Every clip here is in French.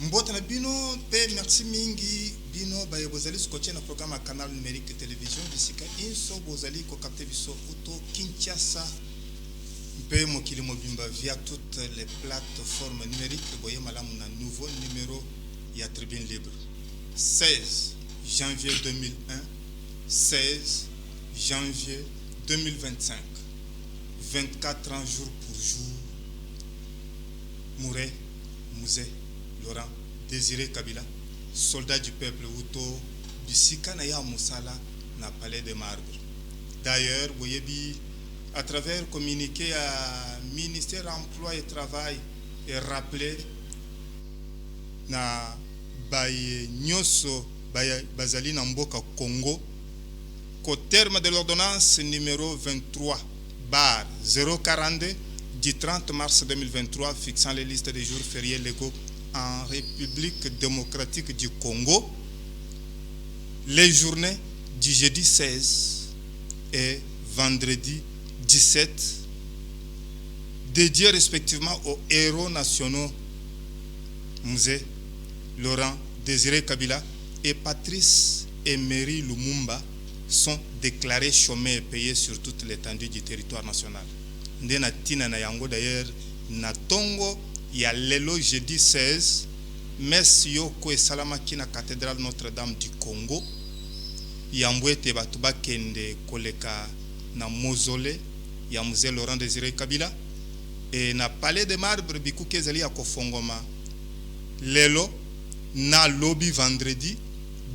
Mbotana bino pe merci mingi bino baye bozali scotché na programme à canal numérique de télévision bisika inso bozali ko capter biso auto Kinshasa pe mokili mobimba via toutes les plateformes numériques boye malamu na nouveau numéro ya Tribune Libre 16 janvier 2001 16 janvier 2025 24 ans jour pour jour Mouré Mouzé Laurent Désiré Kabila, soldat du peuple Hutu, bisika na ya musala na palais de marbre. D'ailleurs, boyebi à travers communiqué à ministère emploi et travail et rappelé na baye nyoso baye bazali na mboka Congo qu'au terme de l'ordonnance numéro 23 bar 042 du 30 mars 2023 fixant les listes des jours fériés légaux en République démocratique du Congo, les journées du jeudi 16 et vendredi 17, dédiées respectivement aux héros nationaux Mouzé, Laurent Désiré Kabila et Patrice Emery Lumumba, sont déclarés chômés et payés sur toute l'étendue du territoire national. Ndena tina na yango d'ailleurs na tongo ya lelo jeudi 16 messe yoko esalamaki na cathédrale Notre-Dame du Congo yambwete batu bakende koleka na mausolée ya Mzee Laurent Désiré Kabila et na palais de marbre bikuke ezali ya kofongoma lelo na lobby vendredi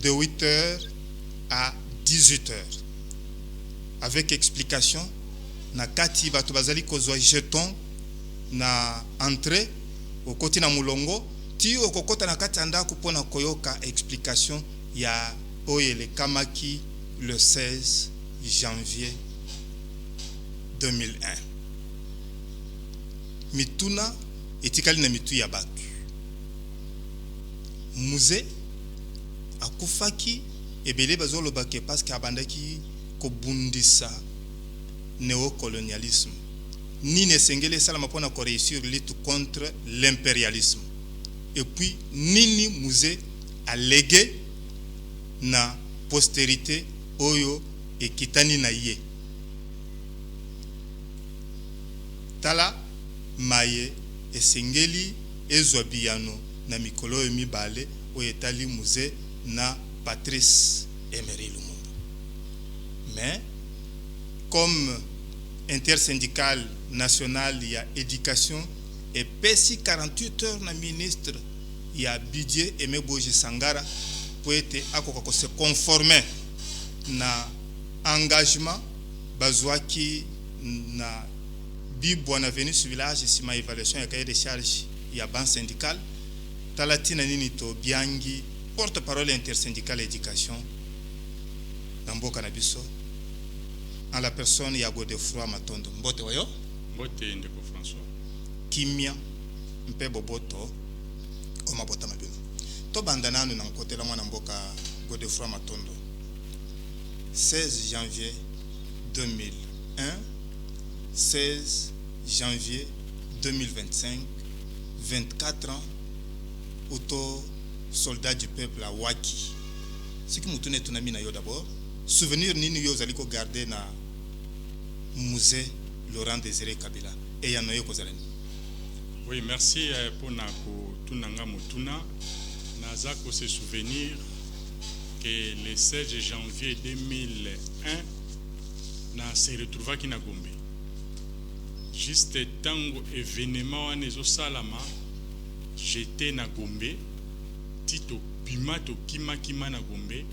de 8h à 18h avec explication na kati batu bazali kozwa jeton na entrée au côté na mulongo ti okokota na kati anda kupona koyoka explication ya oyele kamaki le 16 janvier 2001 mituna etikali na mitu ya batu Mouzé akufaki ebele bazolobake parce que abandaki kobundisa néocolonialisme ni ne sengele salama pona ko réussir lutte contre l'impérialisme et puis nini Mouzé a légué na postérité oyo ekitani na ye tala maye esengeli ezwabiano na mikolo mibale oyo etali Mouzé na Patrice Emery Lumumba mais comme intersyndical national il y a éducation et PSI 48 heures na ministre il y a budget Aimé Boji Sangara pour être akoko se conformer na engagement bazwaki na bibwa na venu sur village sima évaluation ya cahier de charge ya ban syndical talatina nini to biangi porte-parole intersyndical éducation na mboka na biso en la personne ya Godefroid Matondo mbote wayo mbote ndeko François kimia mpe boboto o mabota mabino to bandananu na nkotela mwana mboka Godefroid Matondo 16 janvier 2001 16 janvier 2025 24 ans auto soldat du peuple à Waki ce qui mutune tunami na yo d'abord souvenir nini yo zaliko garder na Mzee Laurent Désiré Kabila et yanoyo kozalani. Oui, merci pour na tunanga mutuna naza ko se souvenir que le 16 janvier 2001 na se retrouva ki na Gombe. Juste tango événement wana ezo salama j'étais na Gombe tito bima to kima na Gombe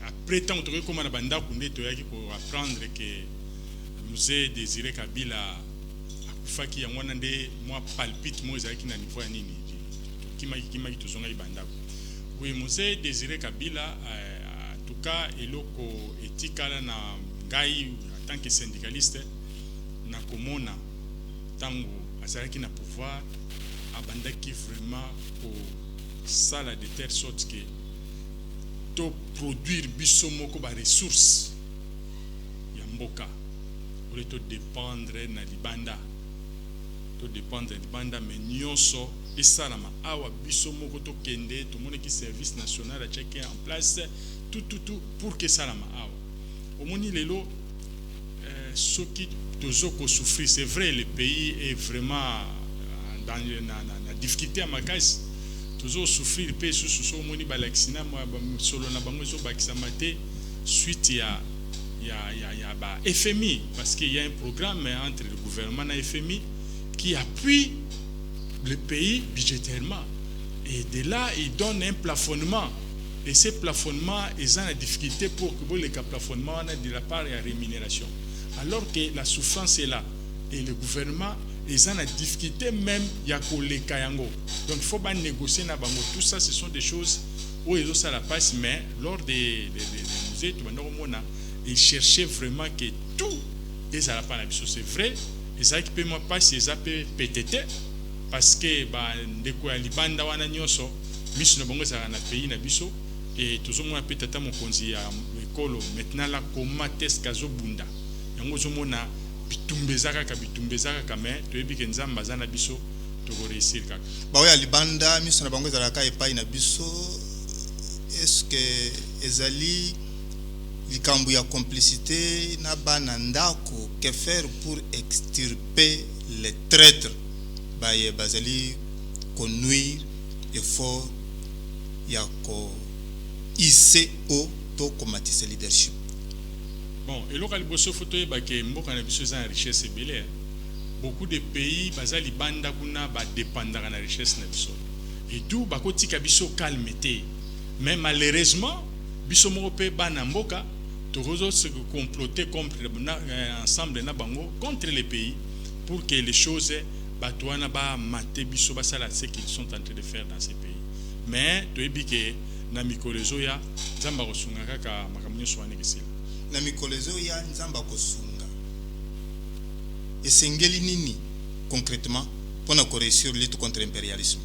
après tant que comme na banda kunde to yaki pour apprendre que Mzee Désiré Kabila akufaki yango wana nde moi palpite moi ezaki na niveau ya nini kima to zonga ibanda. Oui, Mzee Désiré Kabila en tout cas eloko etikala na ngai en tant que syndicaliste na komona tango azalaki na pouvoir abandaki vraiment pour sala de telle sorte que to produire biso moko ba ressources ya mboka pour to dépendre na libanda mais nyonso et salama awa biso moko to kende to moni ki service national a checké en place tout pour que salama awa omoni lelo ce qui toujours ko souffrir c'est vrai le pays est vraiment dans la difficulté à makasi toujours souffrir pe sous omoni balaxina moi solo na bango zo bakisa mate suite ya ba FMI parce qu'il y a un programme entre le gouvernement et FMI qui appuie le pays budgétairement et de là il donne un plafonnement et ce plafonnement ils ont la difficulté pour que le plafonnement de la part de la rémunération alors que la souffrance est là et le gouvernement ils ont la difficulté même ya koleka yango donc il faut pas négocier na bango tout ça ce sont des choses où ils ont ça la passe mais lors des musées tu vas ils cherchaient vraiment que tout et ça la pas la biso c'est vrai et ça qui peut moi pas c'est ça peut PTT parce que ba ndeko ya libanda wana nyoso miso na bango ça na pays na biso et toujours moi peut-être mon konzi ya ekolo maintenant la comment test kazo bunda yango zomona bitumbezaka ka mais to yebi ke nzamba za na biso to ko réussir kaka ba ya libanda miso na bango za ka epai na biso est-ce que ezali likambo ya complicité na bana ndako que faire pour extirper les traîtres baye bazali connuire effort ya ko ICO to combattre leadership bon et local bosso photo e ba ke mboka na biso za richesse belé beaucoup de pays bazali banda kuna ba dépendant na richesse na biso et tout ba ko tika biso calmeté mais malheureusement biso moko pe bana mboka tozo se comploter contre ensemble na bango contre les pays pour que les choses batouana ba maté biso ba sala ce qu'ils sont en train de faire dans ces pays mais to ebike na mikolezo ya nzamba kosunga kaka makamunyo swane kesila na mikolezo ya nzamba kosunga esengeli nini concrètement pour na réussir lutte contre l'impérialisme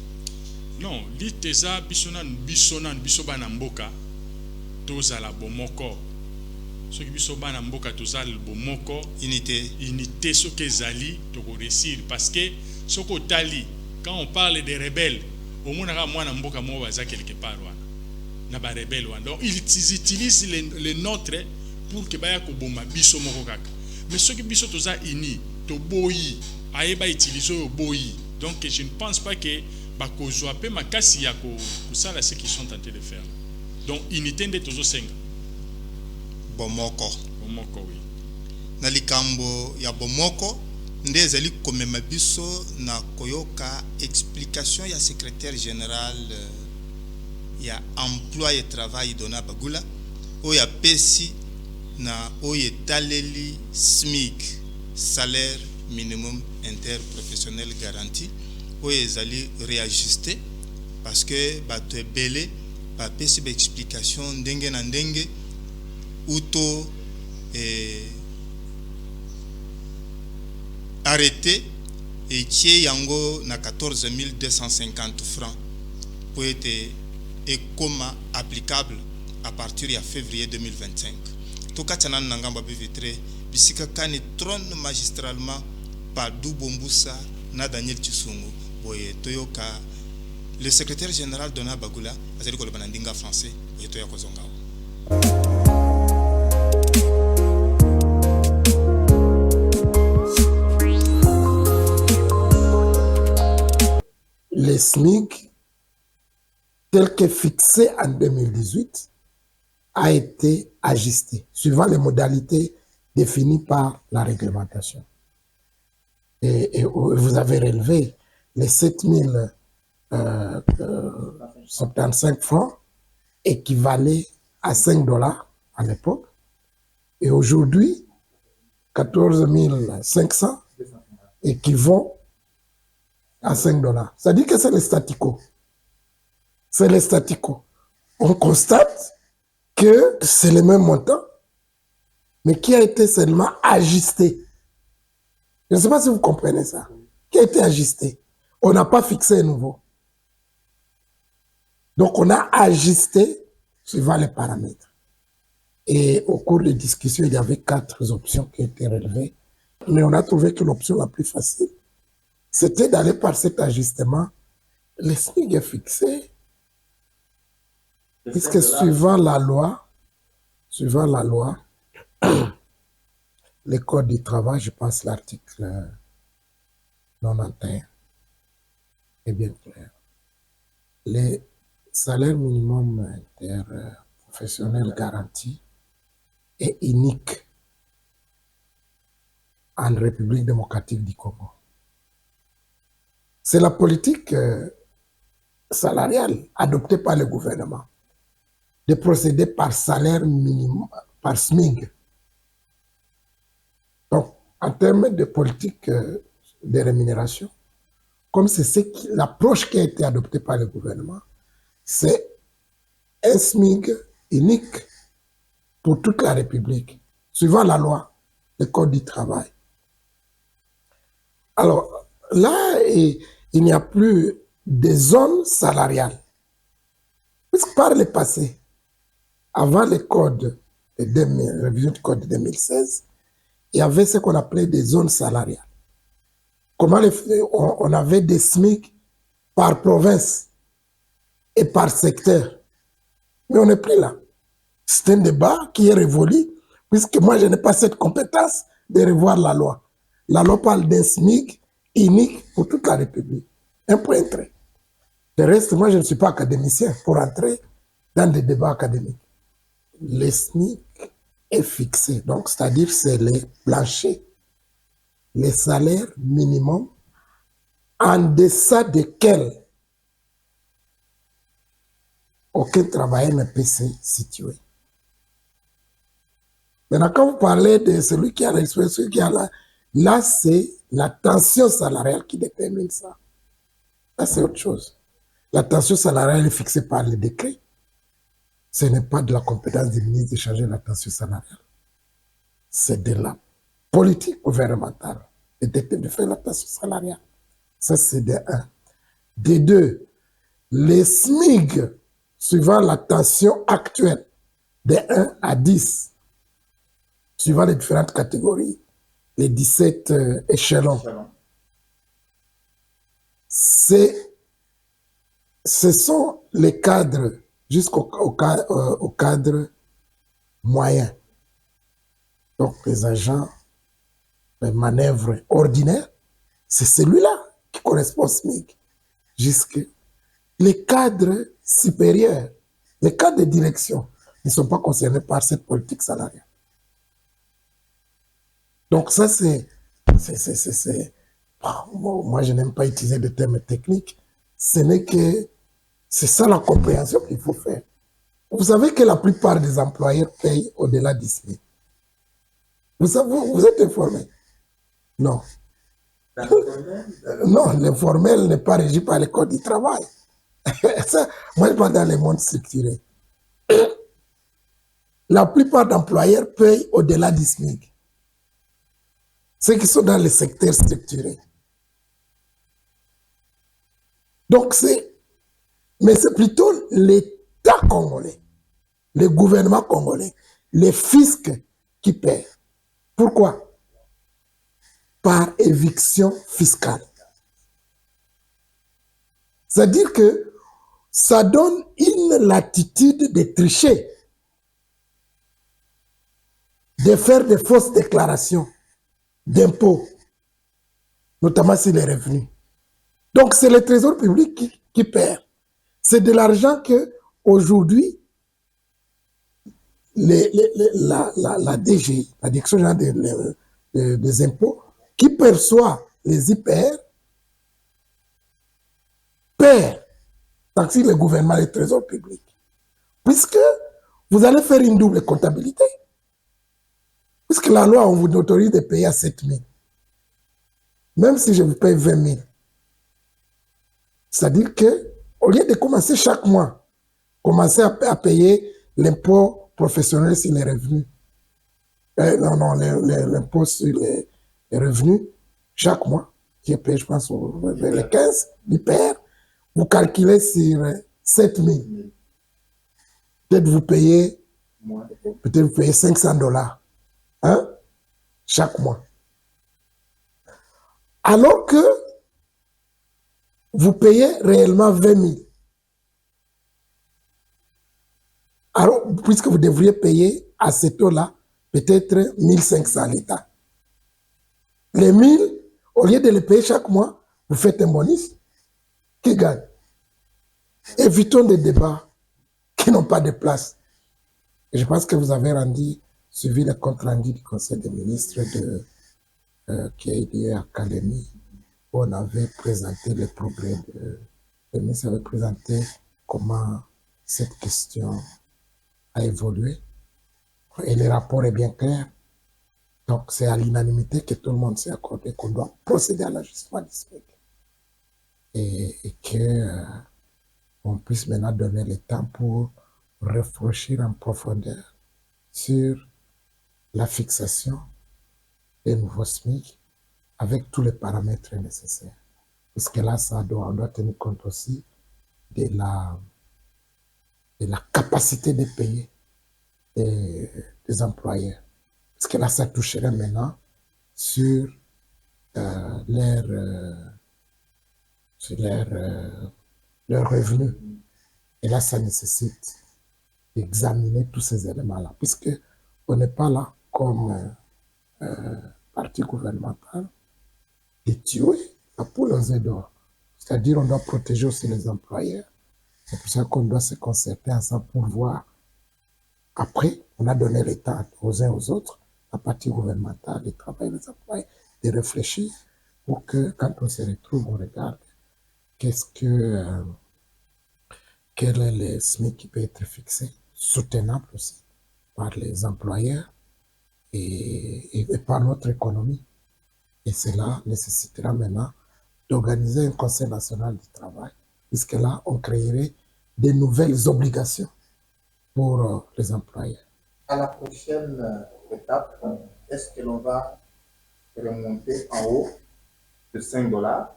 non lutte za biso bana mboka tozala bomoko ce qui biso bana mboka tozala bomoko unité ce que zali to réussir parce que ce ko tali quand on parle des rebelles au monaka mwana mboka mo baza quelque part wana na ba rebelle wana donc ils utilisent les nôtres pour que baya ko boma biso moko kaka mais ce qui biso toza uni to boyi ayeba utiliser au boyi donc je ne pense pas que ba ko zo pe makasi ya ko sala ce qu'ils sont en train de faire donc unité de tozo senga bomoko oui na likambo ya bomoko nde ezali komema biso na koyoka explication ya secrétaire général ya emploi et travail dona bagula oya pesi na oye taleli SMIC salaire minimum interprofessionnel garanti oye ezali réajusté parce que bato ebele ba pesi ba explication ndenge na ndenge uto arrêté et qui yango na 14 250 francs pour être et comme applicable à partir de février 2025. Tout cas, tu as vitré bisika kani trône magistralement par Dubombusa na Daniel Chisungu boye toyoka le secrétaire général Dona Bagula azali ko le banandinga français et toya kozonga. Le SMIC, tel que fixé en 2018, a été ajusté suivant les modalités définies par la réglementation. Et vous avez relevé les 7075 francs équivalaient à 5 dollars à l'époque. Et aujourd'hui, 14 500 équivaut à 5 dollars. Ça dit que c'est les statico. C'est les statico. On constate que c'est le même montant, mais qui a été seulement ajusté. Je ne sais pas si vous comprenez ça. Qui a été ajusté. On n'a pas fixé un nouveau. Donc on a ajusté suivant les paramètres. Et au cours des discussions, il y avait 4 options qui étaient relevées. Mais on a trouvé que l'option la plus facile, c'était d'aller par cet ajustement le SMIC est fixé, puisque suivant la loi, le code du travail, je pense l'article 91 est bien clair. Les salaires minimum interprofessionnels garantis est unique en République démocratique du Congo. C'est la politique salariale adoptée par le gouvernement de procéder par salaire minimum, par SMIG. Donc, en termes de politique de rémunération, comme c'est l'approche qui a été adoptée par le gouvernement, c'est un SMIG unique pour toute la République, suivant la loi, le Code du travail. Alors, là, il n'y a plus de zones salariales. Puisque par le passé, avant le code de révision du code de 2016, il y avait ce qu'on appelait des zones salariales. Comment on avait des SMIC par province et par secteur. Mais on n'est plus là. C'est un débat qui est révolu, puisque moi, je n'ai pas cette compétence de revoir la loi. La loi parle d'un SMIC unique pour toute la République. Un point trait. Le reste, moi, je ne suis pas académicien pour entrer dans des débats académiques. Le SMIC est fixé, donc c'est-à-dire c'est les planchers, les salaires minimums en deçà desquels aucun travailleur ne peut se situer. Maintenant, quand vous parlez de celui qui a l'expérience, celui qui a là c'est la tension salariale qui détermine ça. Là, c'est autre chose. La tension salariale est fixée par le décret. Ce n'est pas de la compétence du ministre de changer la tension salariale. C'est de la politique gouvernementale de faire la tension salariale. Ça, c'est de un. De deux, les SMIG, suivant la tension actuelle, de 1 à 10, suivant les différentes catégories, les 17 échelons, ce sont les cadres jusqu'au cadre moyen. Donc, les agents de manœuvre ordinaires, c'est celui-là qui correspond au SMIC. Jusque les cadres supérieurs, les cadres de direction ne sont pas concernés par cette politique salariale. Donc ça, moi, je n'aime pas utiliser de termes techniques. Ce n'est que, c'est ça la compréhension qu'il faut faire. Vous savez que la plupart des employeurs payent au-delà du SMIC. Vous êtes informé? Non. Non, l'informel n'est pas régi par le code du travail. Ça, moi, je parle dans le monde structuré. La plupart d'employeurs payent au-delà du SMIC. Ceux qui sont dans les secteurs structurés. Donc, mais c'est plutôt l'État congolais, le gouvernement congolais, les fiscs qui paient. Pourquoi? Par éviction fiscale. C'est-à-dire que ça donne une latitude de tricher, de faire de fausses déclarations d'impôts, notamment sur les revenus. Donc, c'est le trésor public qui perd. C'est de l'argent que, aujourd'hui, la DGI, la Direction générale des impôts, qui perçoit les IPR, perd, tant que le gouvernement et le trésor public. Puisque vous allez faire une double comptabilité. Puisque la loi, on vous autorise de payer à 7 000. Même si je vous paye 20 000. C'est-à-dire qu'au lieu de commencer chaque mois, commencer à payer l'impôt professionnel sur les revenus, l'impôt sur les revenus, chaque mois, qui est payé, je pense, vers les 15 d'IPR, vous calculez sur 7 000. Peut-être vous payez $500. Hein? Chaque mois. Alors que vous payez réellement 20 000. Alors, puisque vous devriez payer à ce taux-là, peut-être 1500 à l'État. Les 1000, au lieu de les payer chaque mois, vous faites un bonus. Qui gagne? Évitons des débats qui n'ont pas de place. Et je pense que vous avez suivi le compte rendu du Conseil des ministres qui a eu lieu à Kalemi, où on avait présenté les progrès le ministre avait présenté comment cette question a évolué. Et le rapport est bien clair. Donc, c'est à l'unanimité que tout le monde s'est accordé qu'on doit procéder à l'ajustement du SMIC. Et qu'on puisse maintenant donner le temps pour réfléchir en profondeur sur la fixation des nouveaux SMIC avec tous les paramètres nécessaires. Puisque là, on doit tenir compte aussi de la capacité de payer des employeurs. Parce que là, ça toucherait maintenant sur leurs revenus. Et là, ça nécessite d'examiner tous ces éléments-là, puisque on n'est pas là comme parti gouvernemental de tuer la poule aux œufs d'or. C'est-à-dire on doit protéger aussi les employeurs. C'est pour ça qu'on doit se concerter ensemble pour voir. Après, on a donné le temps aux uns aux autres, la partie gouvernementale, les travailleurs, les employés, de réfléchir pour que quand on se retrouve, on regarde quel est le SMIC qui peut être fixé, soutenable aussi par les employeurs et par notre économie. Et cela nécessitera maintenant d'organiser un Conseil national du travail, puisque là, on créerait de nouvelles obligations pour les employeurs. À la prochaine étape, est-ce que l'on va remonter en haut de 5 $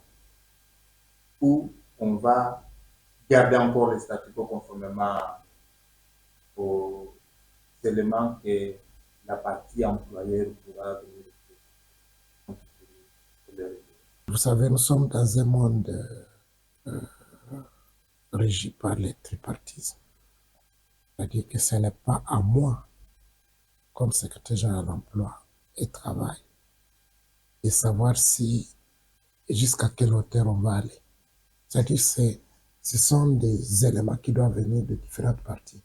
ou on va garder encore les statu quo conformément aux éléments que la partie employeur pourra donner? Vous savez, nous sommes dans un monde régi par les tripartismes. C'est-à-dire que ce n'est pas à moi, comme secrétaire général de l'emploi et travail, de savoir si et jusqu'à quelle hauteur on va aller. C'est-à-dire que ce sont des éléments qui doivent venir de différentes parties.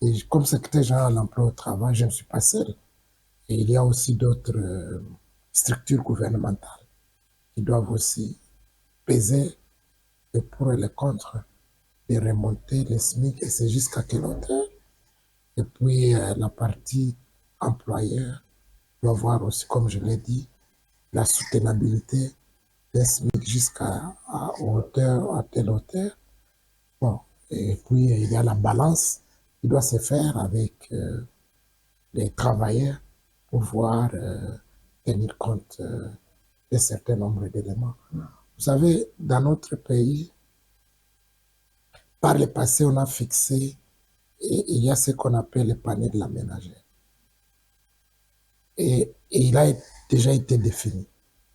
Et comme secrétaire général de l'emploi et au travail, je ne suis pas seul. Et il y a aussi d'autres structures gouvernementales qui doivent aussi peser le pour et le contre de remonter les SMIC, et c'est jusqu'à quelle hauteur. Et puis la partie employeur doit voir aussi, comme je l'ai dit, la soutenabilité des SMIC jusqu'à telle hauteur. Bon, et puis il y a la balance qui doit se faire avec les travailleurs pour pouvoir tenir compte d'un certain nombre d'éléments. Vous savez, dans notre pays, par le passé, on a fixé, et il y a ce qu'on appelle le panier de la ménagère. Et il a déjà été défini,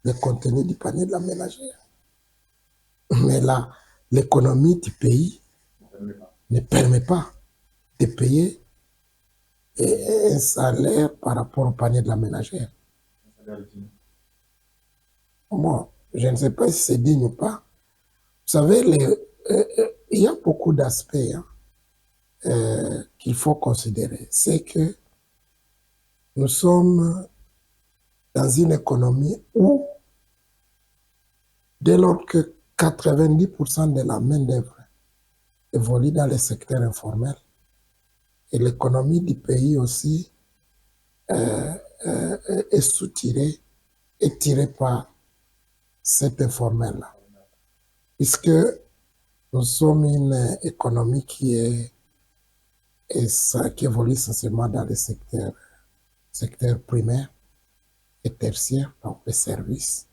le contenu du panier de la ménagère. Mais là, l'économie du pays ne permet pas de payer un salaire par rapport au panier de la ménagère. Moi, je ne sais pas si c'est digne ou pas. Vous savez, il y a beaucoup d'aspects qu'il faut considérer. C'est que nous sommes dans une économie où, dès lors que 90% de la main-d'œuvre évolue dans le secteur informel, et l'économie du pays aussi est soutirée et tirée par cet informel-là. Puisque nous sommes une économie qui évolue essentiellement dans le secteur primaire et tertiaire, donc les services.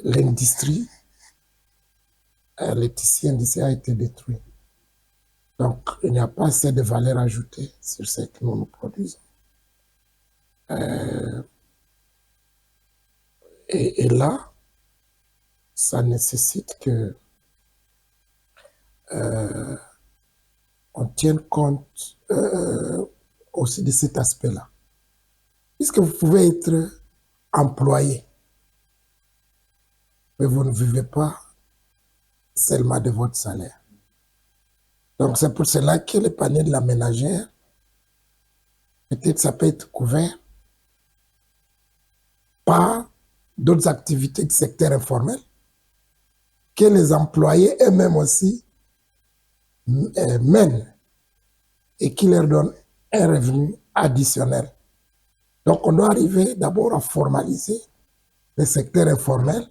L'industrie, le tissu industriel a été détruit. Donc, il n'y a pas assez de valeur ajoutée sur ce que nous produisons. Et là, ça nécessite que on tienne compte aussi de cet aspect-là. Puisque vous pouvez être employé, mais vous ne vivez pas seulement de votre salaire. Donc c'est pour cela que le panier de la ménagère, peut-être ça peut être couvert par d'autres activités du secteur informel que les employés eux-mêmes aussi mènent et qui leur donnent un revenu additionnel. Donc on doit arriver d'abord à formaliser le secteur informel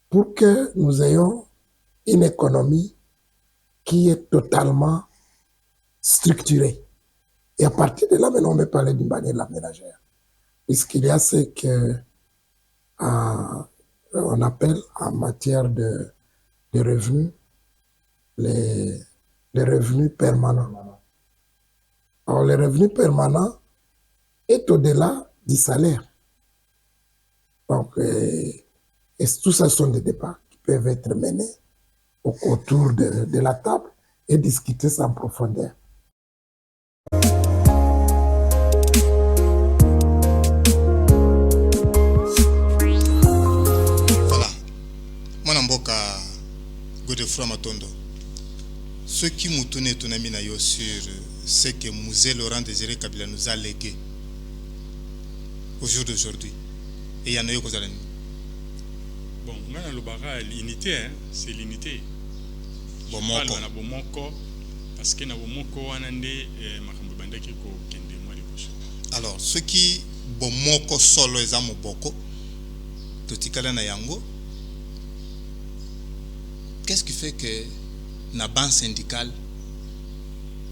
pour que nous ayons une économie qui est totalement structurée. Et à partir de là, maintenant, on peut parler d'une panier de la ménagère. Puisqu'il y a ce que on appelle en matière de revenus les revenus permanents. Alors, les revenus permanents est au-delà du salaire. Donc, et tout ça sont des débats qui peuvent être menés autour de la table et discuter ça en profondeur. Voilà. Mwana mboka Godefroid Matondo. Ce qui nous tourne sur ce que Musée Laurent Désiré Kabila nous a légué au jour d'aujourd'hui. Et il y en a eu cause à l'année. Bon, ngana lobara l'unité, hein, c'est l'unité. Bon, moko parce que na bomoko wanande makambo bandaki ko kende moi liboso. Alors, ce qui bomoko solo ezamo boko totikala na yango. Qu'est-ce qui fait que na banque syndicale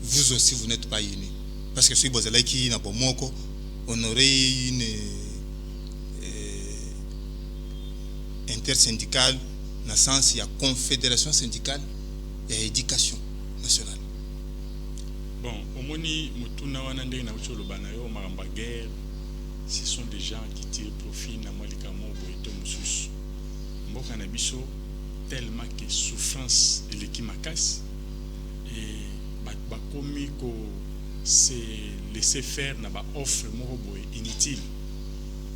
vous aussi vous n'êtes pas unis? Parce que si vous allez qui na bomoko on aurait une intersyndicale dans le sens il y a confédération syndicale et éducation nationale. Bon, au moni mutuna wanande na ucholo banayo maramba guerre, ce sont des gens qui tirent profit na malika mobo eto mususu. Mboka na biso tellement que souffrance et l'équimakas et bakomi ko se laisser faire na ba offre mobo inutile.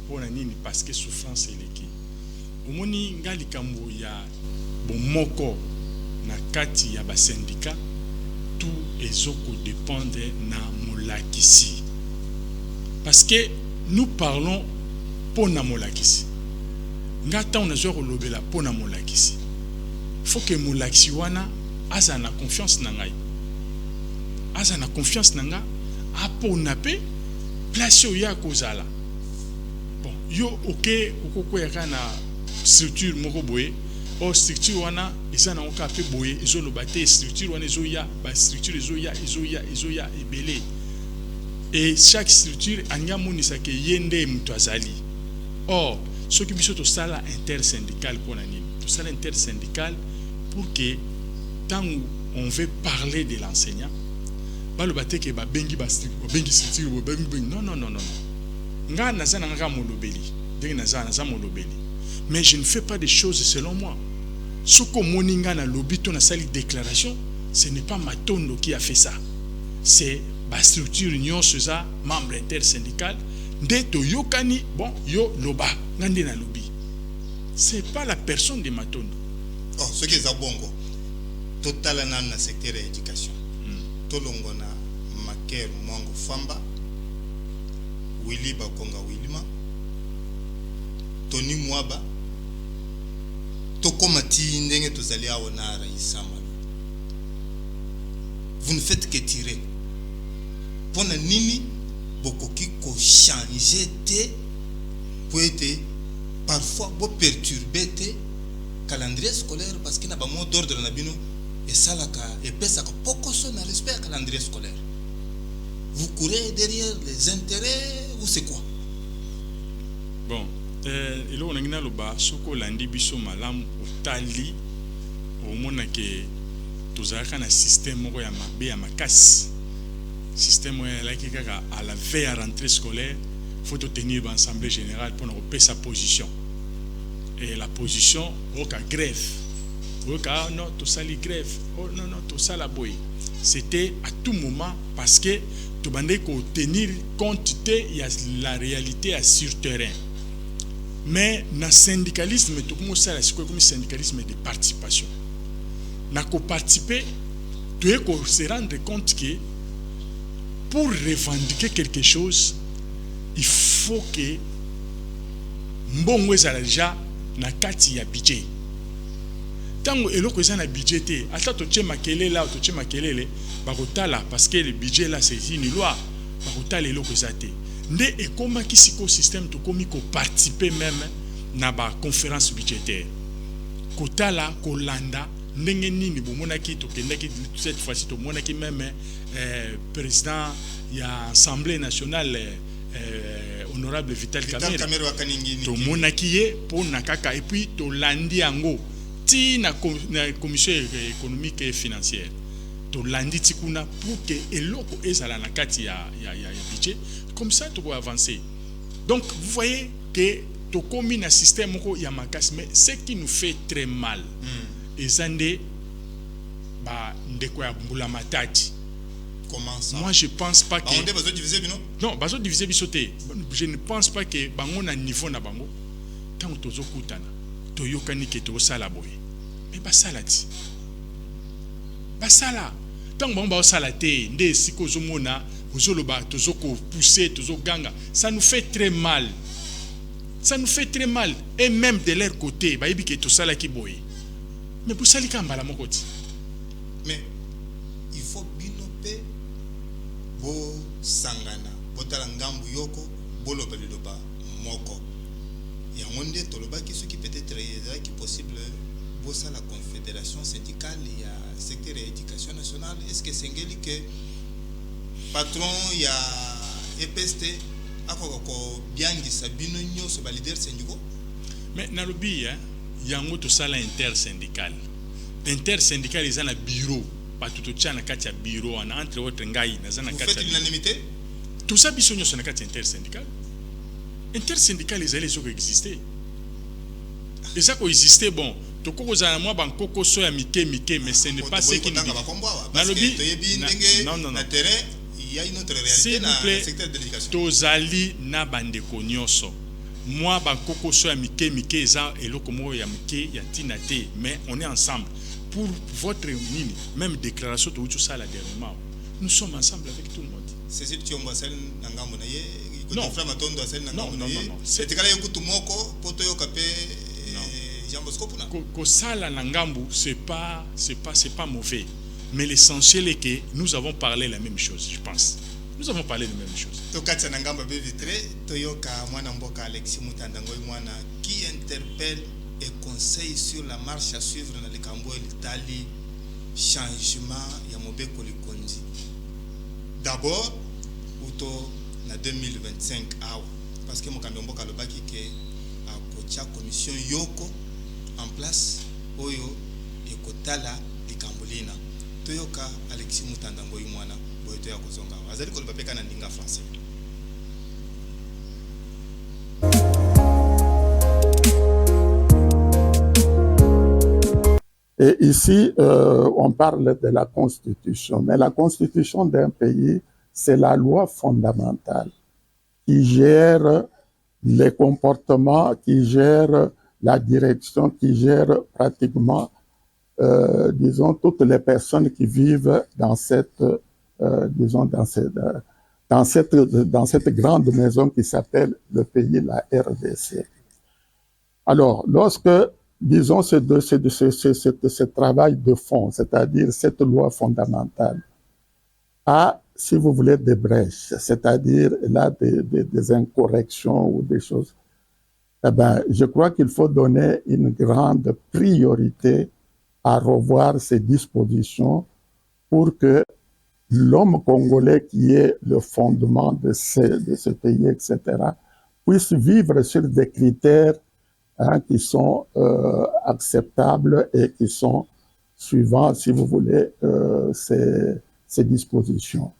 Pona nini parce que souffrance et l'équipe. Omoni ngali kambo ya bomoko na kati ya ba syndicat tout ezoko dépendre na molakisi parce que nous parlons pour na molakisi ngata on a zo lobela pour na molakisi faut que molakisi wana aza na confiance na ngai aza na confiance na nga apo na pe place ya kozala bon yo OK okoko ya na structure moko boye o structure wana isa na oka pe boye ezo lobate structure wana ezo ya ba structure ezo ya ebele et chaque structure anya monisa ke yende mutu azali or ce qui biso to sala intersyndical pour nani to sala intersyndical pour que tant on veut parler de l'enseignant ba lobate ke ba bengi ba structure non nga na zana nga molobeli denge na zana molobeli. Mais je ne fais pas des choses selon moi. Ce que Moninga na lobby ton a sali déclaration, ce n'est pas Matondo qui a fait ça. C'est la structure union ça membre intersyndical de to yokani bon yo loba ngande na lobby. C'est pas la personne de Matondo. Oh, ce qui est à bongo. Total na secteur éducation. Tolongo na maker mwango famba. Willy Bakonga Wilima. Tony Mwaba. Tokomati ndenge tozali awo na Raissa Malo. Vous ne faites que tirer. Pona nini bokoki ko changer te pour être parfois bo perturber te calendrier scolaire parce qu'il n'a pas mot d'ordre na bino et ça la ka et pesa ko poko so na respect calendrier scolaire. Vous courez derrière les intérêts ou c'est quoi? Bon, il on a loba soko landi biso malam otali au mona ke tozaka na système moko ya mabe ya makasi système ya la kaka à la veille à rentrée scolaire faut tenir l'assemblée générale pour nous repérer sa position la position au cas grève. Au cas non, tout ça les grève. Oh non, non, tout ça la boy. C'était à tout moment parce que tu bandais qu'on tenir compte de la réalité à sur terrain. Mais dans le syndicalisme, tu commences à c'est comme syndicalisme de participation. Dans le participer, tu dois se rendre compte que pour revendiquer quelque chose, il faut que mbongo ezala déjà na kati ya budget. Tango eloko eza na budget te, ata totie makele là, totie makelele, bakotala parce que le budget là c'est une loi, bakotala eloko eza te. Nde ekomaki siko système tokomi ko participer même na ba conférence budgétaire. Kotala kolanda ndenge nini bomonaki tokendaki cette fois-ci tomonaki même président ya Assemblée nationale honorable Vital Kamerhe to monakiye pour nakaka et puis to landi yango ti na commission économique et financière to landi tikuna pour que eloko ezala na kati ya budget comme ça to avancer. Donc vous voyez que to komi na système ko ya makasi, mais ce qui nous fait très mal ezande ba ndeko ya mbula matati. Comment ça? Moi je pense pas que on est besoin diviser bino. Non, bazo diviser bisoté. Je ne pense pas que bango na niveau na bango tant tozo kutana to yokani ke to sala boye. Mais basala ti. Basala. Tant bango ba sala te nde siko zomona ozoloba tozo ko pousser tozo ganga. Ça nous fait très mal. Ça nous fait très mal et même de leur côté ba yebi ke to sala ki boye. Mais pour sali kambala mokoti. Mais il faut binope bo sangana botala ngambu yoko bolo baliloba moko ya monde toloba ki ce qui peut-être qui possible bo ça la confédération syndicale ya secteur de l'éducation nationale. Est-ce que sengeli que patron ya EPST akoko biangisa bino nyoso ba leader syndicaux? Mais na lobi yango to sala intersyndical. Intersyndical ils ont un bureau. Pas tout au tchana katia bureau en entre autres ngai na zana katia. Vous faites l'unanimité? Tout ça bisogno sur na katia intersyndical. Intersyndical les allez zo exister. Et ça ko exister bon. To koko za moi ban koko so ya mike mais ce n'est pas ce qui nous. Non. Na terrain, il y a une autre réalité dans le secteur de l'éducation. Tozali na bandeko nyoso. Moi ban koko so ya mike za eloko mo ya mike ya tinate, mais on est ensemble. Pour votre nini, même déclaration de ça la dernièrement, nous sommes ensemble avec tout le monde. C'est si tu as non. C'est pas mauvais. Mais l'essentiel est que nous avons parlé la même chose, je pense. Nous avons parlé de la même chose. Qui interpelle et conseille sur la marche à suivre dans le Cambo et l'Italie, changement ya mobeko likondi. D'abord, auto na 2025 awa parce que Mokambombo kalobaki ke a kocha commission yoko en place oyo ekotala likambolina. Toyoka Alexis Mutanda Ngoyi mwana boyeto ya kozonga. Azali koloba peka na ndinga français. Et ici, on parle de la Constitution. Mais la Constitution d'un pays, c'est la loi fondamentale qui gère les comportements, qui gère la direction, qui gère pratiquement, disons, toutes les personnes qui vivent dans cette, disons, dans cette grande maison qui s'appelle le pays, la RDC. Alors, lorsque disons, ce travail de fond, c'est-à-dire cette loi fondamentale, a, si vous voulez, des brèches, c'est-à-dire là des incorrections ou des choses. Eh ben, je crois qu'il faut donner une grande priorité à revoir ces dispositions pour que l'homme congolais qui est le fondement de ce pays, etc., puisse vivre sur des critères qui sont acceptables et qui sont suivants, si vous voulez, ces dispositions.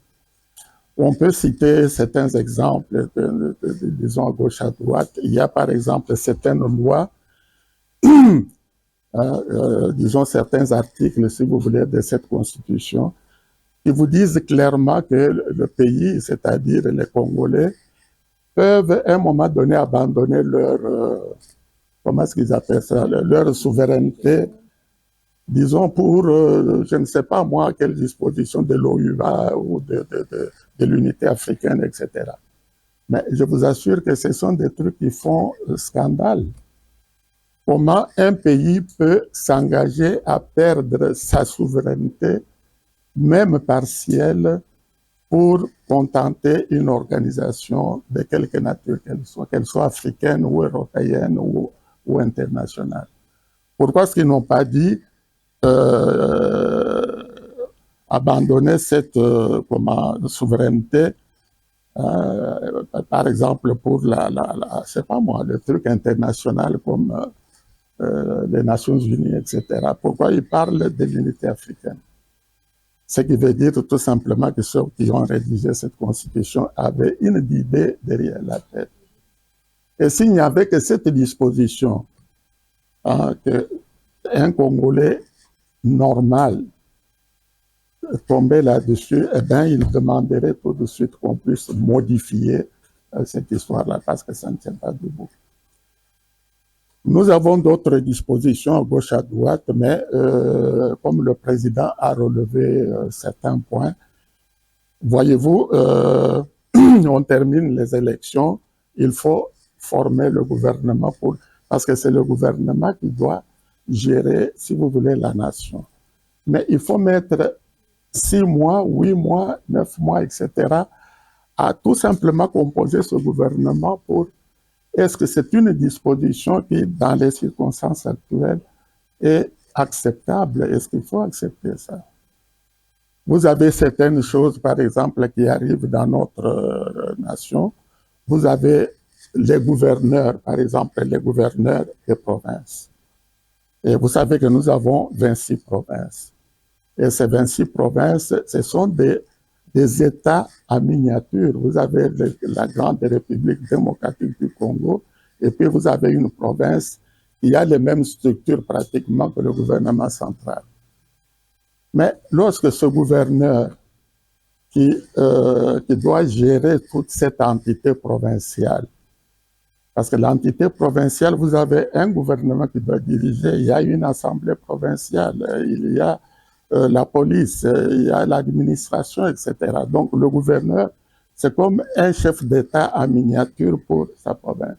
On peut citer certains exemples, disons à gauche, à droite. Il y a par exemple certaines lois disons certains articles, si vous voulez, de cette constitution, qui vous disent clairement que le pays, c'est-à-dire les Congolais, peuvent à un moment donné abandonner leur, comment est-ce qu'ils appellent ça, leur souveraineté, disons pour, je ne sais pas moi, quelle disposition de l'OUA ou de l'unité africaine, etc. Mais je vous assure que ce sont des trucs qui font scandale. Comment un pays peut s'engager à perdre sa souveraineté, même partielle, pour contenter une organisation de quelque nature qu'elle soit africaine ou européenne ou internationale. Pourquoi est-ce qu'ils n'ont pas dit abandonner cette souveraineté, par exemple pour c'est pas moi, le truc international comme les Nations Unies, etc. Pourquoi ils parlent de l'unité africaine? Ce qui veut dire tout simplement que ceux qui ont rédigé cette constitution avaient une idée derrière la tête. Et s'il n'y avait que cette disposition, qu'un Congolais normal tombait là-dessus, eh bien, il demanderait tout de suite qu'on puisse modifier cette histoire-là parce que ça ne tient pas debout. Nous avons d'autres dispositions à gauche, à droite, mais comme le président a relevé certains points, voyez-vous, on termine les élections, il faut former le gouvernement parce que c'est le gouvernement qui doit gérer, si vous voulez, la nation. Mais il faut mettre 6 mois, 8 mois, 9 mois, etc., à tout simplement composer ce gouvernement pour... Est-ce que c'est une disposition qui, dans les circonstances actuelles, est acceptable? Est-ce qu'il faut accepter ça? Vous avez certaines choses, par exemple, qui arrivent dans notre nation. Vous avez les gouverneurs, par exemple, les gouverneurs des provinces. Et vous savez que nous avons 26 provinces. Et ces 26 provinces, ce sont des États en miniature. Vous avez la Grande République démocratique du Congo, et puis vous avez une province qui a les mêmes structures pratiquement que le gouvernement central. Mais lorsque ce gouverneur qui doit gérer toute cette entité provinciale, parce que l'entité provinciale, vous avez un gouvernement qui doit diriger, il y a une assemblée provinciale, il y a la police, il y a l'administration, etc. Donc le gouverneur, c'est comme un chef d'État en miniature pour sa province.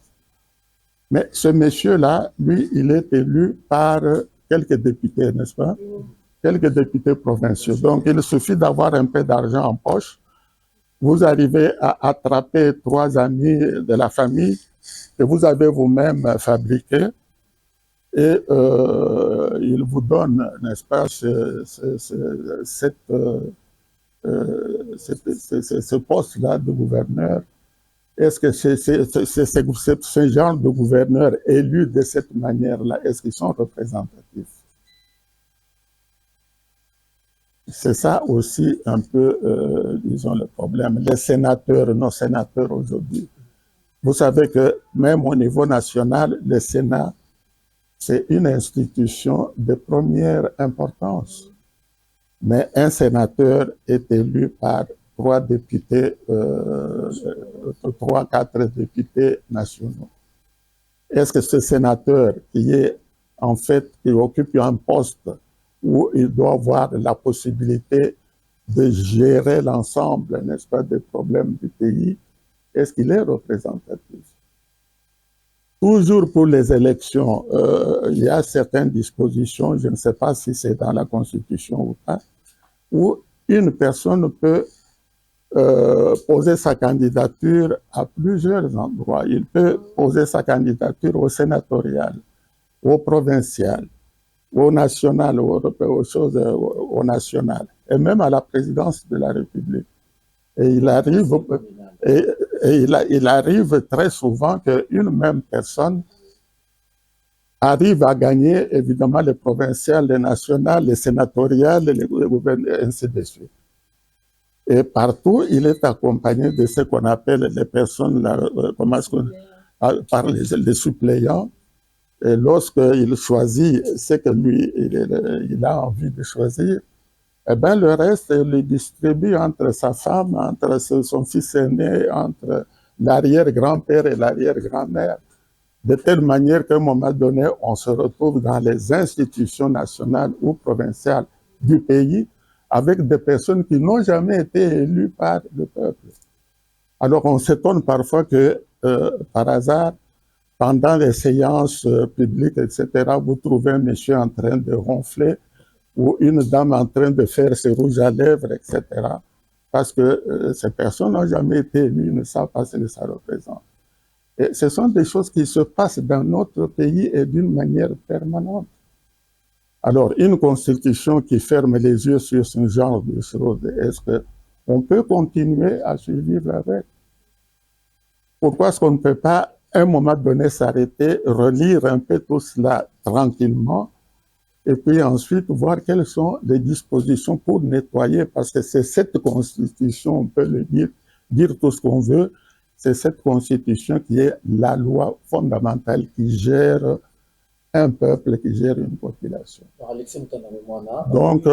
Mais ce monsieur-là, lui, il est élu par quelques députés, n'est-ce pas? Quelques députés provinciaux. Donc il suffit d'avoir un peu d'argent en poche. Vous arrivez à attraper 3 amis de la famille que vous avez vous-même fabriqués, et il vous donne, n'est-ce pas, ce poste-là de gouverneur. Est-ce que ce genre de gouverneurs élus de cette manière-là, est-ce qu'ils sont représentatifs? C'est ça aussi un peu, disons, le problème. Les sénateurs, nos sénateurs aujourd'hui, vous savez que même au niveau national, le Sénat, c'est une institution de première importance. Mais un sénateur est élu par 3 députés, 3-4 députés nationaux. Est-ce que ce sénateur qui occupe un poste où il doit avoir la possibilité de gérer l'ensemble, n'est-ce pas, des problèmes du pays, est-ce qu'il est représentatif? Toujours pour les élections, il y a certaines dispositions, je ne sais pas si c'est dans la Constitution ou pas, où une personne peut poser sa candidature à plusieurs endroits. Il peut poser sa candidature au sénatorial, au provincial, au national, au national, et même à la présidence de la République. Et il arrive très souvent qu'une même personne arrive à gagner évidemment les provinciales, les nationales, les sénatoriales, les gouverneurs, ainsi de suite. Et partout, il est accompagné de ce qu'on appelle les personnes, par les suppléants. Et lorsqu'il choisit ce que lui, il a envie de choisir, eh bien, le reste, il le distribue entre sa femme, entre son fils aîné, entre l'arrière-grand-père et l'arrière-grand-mère. De telle manière qu'à un moment donné, on se retrouve dans les institutions nationales ou provinciales du pays avec des personnes qui n'ont jamais été élues par le peuple. Alors, on s'étonne parfois que, par hasard, pendant les séances publiques, etc., vous trouvez un monsieur en train de ronfler ou une dame en train de faire ses rouges à lèvres, etc., parce que ces personnes n'ont jamais été élues, ne savent pas ce que ça représente. Et ce sont des choses qui se passent dans notre pays et d'une manière permanente. Alors, une constitution qui ferme les yeux sur ce genre de choses, est-ce qu'on peut continuer à survivre avec? Pourquoi est-ce qu'on ne peut pas, à un moment donné, s'arrêter, relire un peu tout cela tranquillement, et puis ensuite voir quelles sont les dispositions pour nettoyer, parce que c'est cette constitution, on peut le dire tout ce qu'on veut, c'est cette constitution qui est la loi fondamentale qui gère un peuple, qui gère une population. Donc,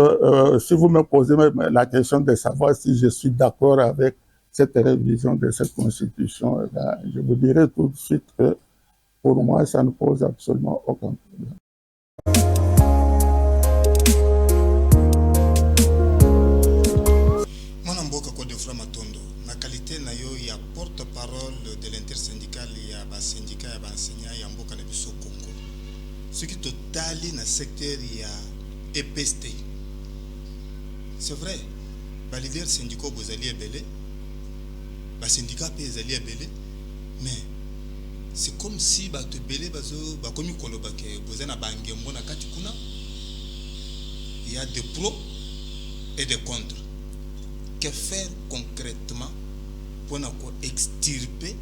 si vous me posez la question de savoir si je suis d'accord avec cette révision de cette constitution, je vous dirai tout de suite que pour moi, ça ne pose absolument aucun problème. Porte-parole de l'intersyndical et à syndicat et à enseignant et à Mboka na biso Congo. Ce qui total dans le secteur il y a EPST. C'est vrai, les leaders syndicaux vous allez belé, les syndicats peuvent aller belé, mais c'est comme si te belé comme vous avez un katikuna. Il y a des pros et des contre. Que faire concrètement pour extirper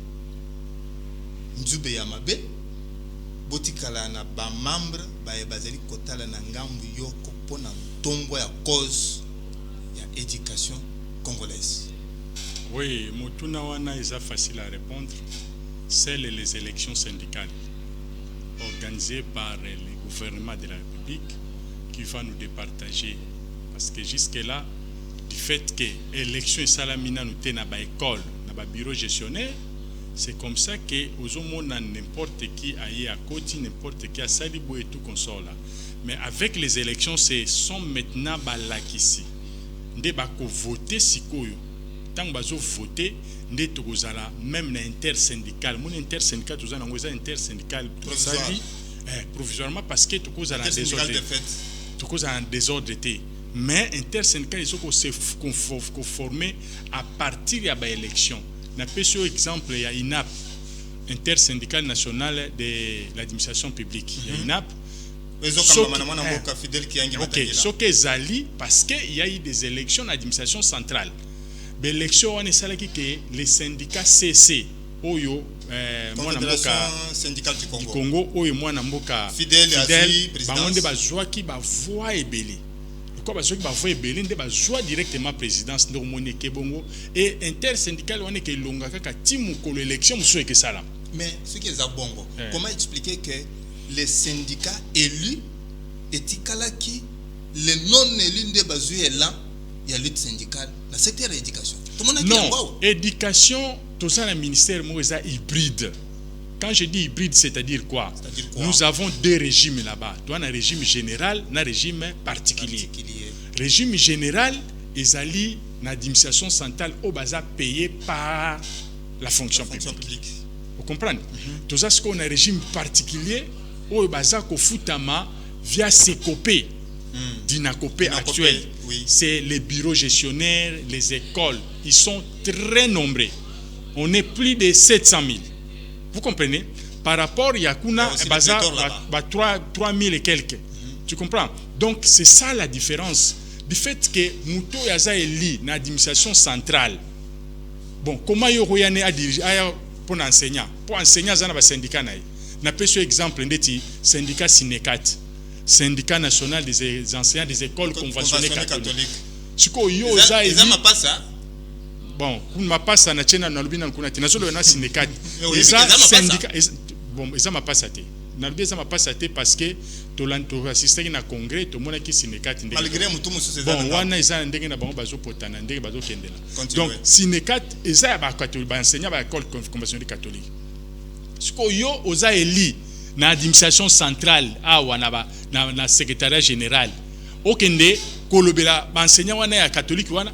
Nzube Yamabe, Botikala na ba membre ba bazali kotala na ngambu yoko pona tombo ya cause ya éducation congolaise. Oui, Motuna wana est facile à répondre. C'est les élections syndicales organisées par le gouvernement de la République qui va nous départager. Parce que jusque-là, du fait que l'élection est salamina nous tient à l'école, dans le bureau gestionnaire, c'est comme ça que aux hommes n'importe qui aille à côté, n'importe qui a salibou et tout console. Mais avec les élections, ce sont maintenant balakisi. Ndé bako voter sikoyo. Tant bazo voter, ndé tozala même na intersyndical. Mon intersyndical tozala ngoza intersyndical provisoirement parce que tozala désordre. Tozala désordre té. Mais intersyndical ils sont formés à partir de l'élection. On a un exemple, il y a INAP, intersyndical national de l'administration publique. Il y a INAP. Ok, ce que Zali, parce qu'il y a eu des élections à l'administration centrale. L'élection, on est salé que les syndicats CC, Oyo, Confédération syndicale du Congo, Oyo, moi, Namboka, Fidèle, présidence. Voix et Béli. Parce que bafo ebele nde bazwa directement présidence ndo moni ke bongo et intersyndical on est que longa kaka timu ko l'élection muso ke sala. Mais ce qui est à bongo, comment expliquer que les syndicats élus et tikalaki les non élus nde bazui là il y a lutte syndicale dans secteur éducation. Non, éducation tout ça le ministère moza hybride. Quand je dis hybride, c'est-à-dire quoi? Nous avons deux régimes là-bas. Tu as un régime général et un régime particulier. Régime général, ils allient l'administration centrale au bazar payé par la fonction publique. Vous comprenez? Tout ça, c'est qu'on a un régime particulier au bazar ko futama via CECOPE, Dinacopé actuel. Oui. C'est les bureaux gestionnaires, les écoles. Ils sont très nombreux. On est plus de 700 000. Vous comprenez? Par rapport à Yakuna, bazar 3000 et quelques. Tu comprends? Donc c'est ça la différence. Du fait que Mouto Yaza est lié dans l'administration centrale. Bon, comment Yoroyane a dirigé pour enseigner? Pour enseigner, il y a un syndicat. On a pris ce exemple de syndicat Sinecat, syndicat national des enseignants des écoles conventionnelles catholiques. Ce qu'on y a, ils n'ont pas ça. Bon, on m'a pas ça na tchena na lubina kuna tina solo na syndicat. Ils syndicat bon, ils n'ont pas ça. nalobi eza mapasa te parce que toassistaki na congrès tomonaki syndicat malgré mutu mosusu eza bon wana eza na ndenge na bango bazopotana ndenge bazokendela Continue. donc syndicat eza ya baenseignant ba école conventionnelle catholique sikoyo yo oza eli na administration centrale awa na secrétariat général okende kolobela baenseignant wana ya catholique wana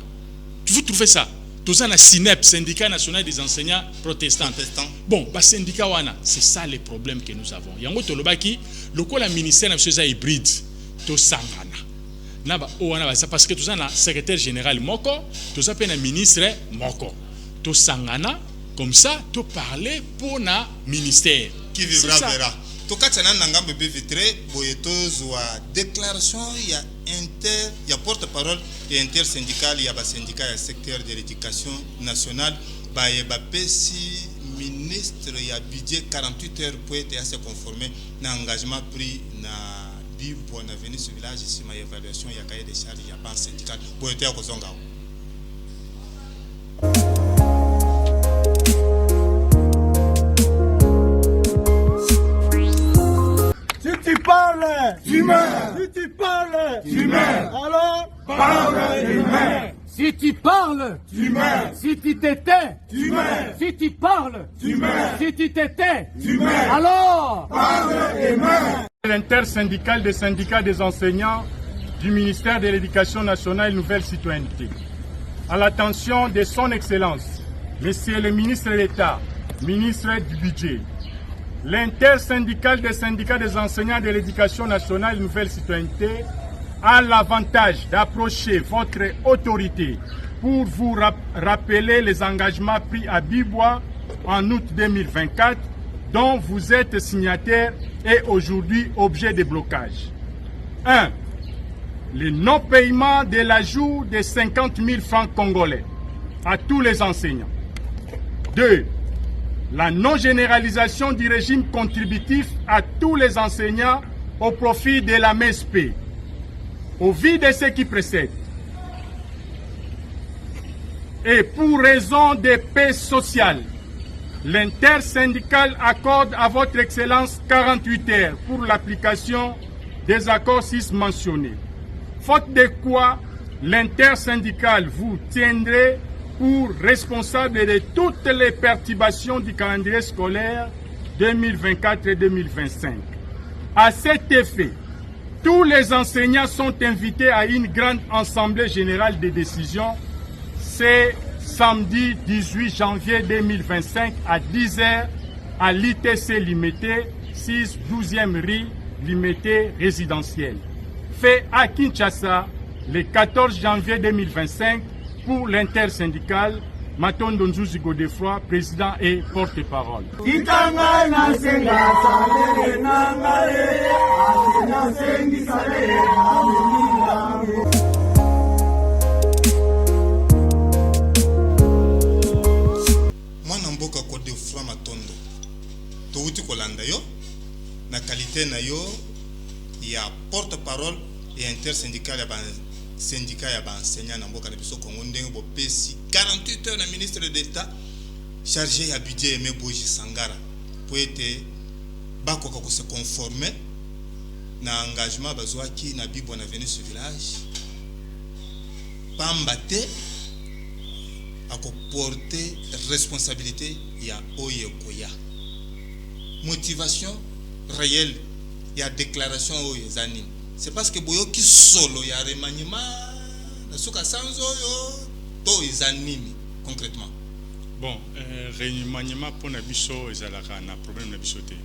vous trouvez ça toza na SINEP, syndicat national des enseignants protestants. Bon, ba syndicat wana, c'est ça le problème que nous avons. Yango tolobaki lokola ministère na biso hybride to sangana. Na ba o wana ba parce que toza na secrétaire général moko, toza pe na ministre moko. To sangana comme ça to parler pour na ministère. Qui vivra verra. To katana na ngambe be vitré boyetozwa déclaration ya porte-parole et intersyndical ya ba syndicat ya secteur de l'éducation nationale ba pesi ministre ya budget 48 heures pour être à se conformer na engagement pris na bibo na venir sur village ici ma évaluation ya cahier de charge ya ban syndical boyeto ya kozonga. Si tu parles, tu meurs. Si tu parles, tu meurs. Alors, parle et meurs. Si tu parles, tu meurs. Si tu t'étais, tu meurs. Si tu parles, tu meurs. Si tu t'étais, tu meurs. Alors, parle et meurs. L'intersyndical des syndicats des enseignants du ministère de l'Éducation nationale et Nouvelle Citoyenneté. À l'attention de son Excellence, Monsieur le ministre d'État, ministre du Budget, l'intersyndical des syndicats des enseignants de l'Éducation nationale et Nouvelle Citoyenneté a l'avantage d'approcher votre autorité pour vous rappeler les engagements pris à Bibois en août 2024 dont vous êtes signataire et aujourd'hui objet de blocage. 1. Le non-paiement de l'ajout de 50 000 francs congolais à tous les enseignants. 2. La non-généralisation du régime contributif à tous les enseignants au profit de la MSP. Au vu de ce qui précède, et pour raison de paix sociale, l'intersyndical accorde à votre Excellence 48 heures pour l'application des accords 6 mentionnés. Faute de quoi, l'intersyndical vous tiendrait pour responsable de toutes les perturbations du calendrier scolaire 2024 et 2025. À cet effet, tous les enseignants sont invités à une grande assemblée générale de décision. C'est samedi 18 janvier 2025 à 10h à l'ITC Limité, 6 12e rue Limité résidentielle. Fait à Kinshasa le 14 janvier 2025 pour l'intersyndical. Matondo Nzuzi Godefroy, président et porte-parole. Mwana mboka Godefroy Matondo touti kolanda yo na qualité na yo ya porte-parole et intersyndical ya syndicat ya enseignant na mboka na biso Kongo ndenge bo pesi 48 heures na ministre d'État chargé ya budget Aimé Boji Sangara pour être bakoka ko se conformer na engagement bazwaki na bibo na venir sur village pambate à porter responsabilité ya oyekoya motivation réelle ya déclaration oyezani. C'est parce que boyoki solo ya remaniement na suka sanzo yo to izanimi concrètement. Bon, remaniement pour na biso ezalaka na problème na biso te.